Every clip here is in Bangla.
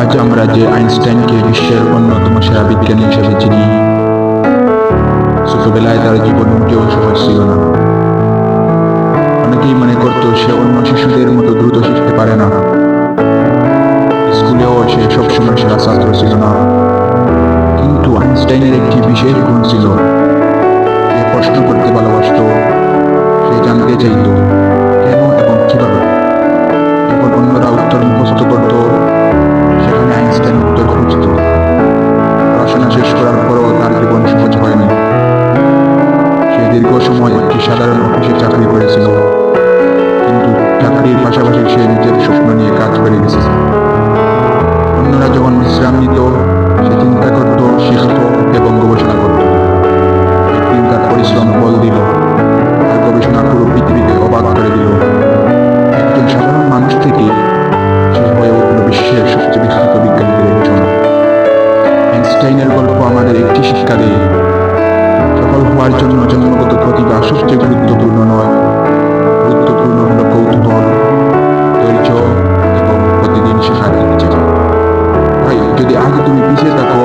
আজ আমরা যে আইনস্টাইনকে বিশ্বের অন্যতম সেরা বিজ্ঞানী হিসেবে চিনি, ছোটবেলায় তার জীবন মোটেও সহজ ছিল না। অনেকেই মনে করত সে অন্য শিশুদের মতো দ্রুত শিখতে পারে না। স্কুলেও সে সবসময় সেরা ছাত্র ছিল না। কিন্তু আইনস্টাইনের একটি বিশেষ গুণ ছিল, সে প্রশ্ন করতে ভালোবাসত। সে জানতে চাইত কেন এবং কিভাবে। যখন অন্যরা উত্তর মুখস্থ করত, সেখানে আইনস্টাইন উত্তর খুঁজত। পড়াশোনা শেষ করার পরও তার জীবন সহজ হয়নি। সে দীর্ঘ সময় একটি সাধারণ অফিসে চাকরি করেছিল, কিন্তু চাকরির পাশাপাশি সে নিজের স্বপ্ন নিয়ে কাজ করে গেছে। অন্যরা যখন বিশ্রাম নিত, সে চিন্তা করত, শিখত এবং গবেষণা করত। একদিন তার পরিশ্রম ফল দিল। তার গবেষণা পুরো পৃথিবীকে অবাক করে দিল। একজন সাধারণ মানুষ থেকে সে হয়ে উঠল বিশ্বের সবচেয়ে বিখ্যাত বিজ্ঞানীদের একজন। আইনস্টাইনের গল্প আমাদের একটি শিক্ষা দেয়, সফল হওয়ার জন্য জন্মগত প্রতিভা সবচেয়ে গুরুত্বপূর্ণ নয়। গুরুত্বপূর্ণ হলো কৌতূহল, ধৈর্য এবং প্রতিদিন শেখার ইচ্ছা। ভাই, যদি আজ তুমি পিছিয়ে থাকো,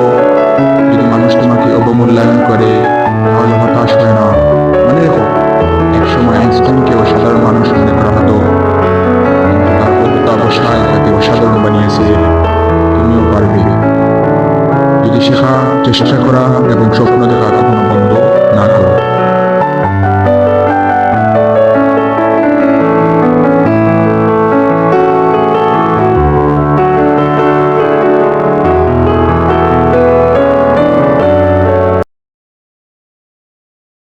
যদি মানুষ তোমাকে অবমূল্যায়ন করে, তাহলে হতাশ হয় না। মনে রেখো, একসময় আইনস্টাইনকে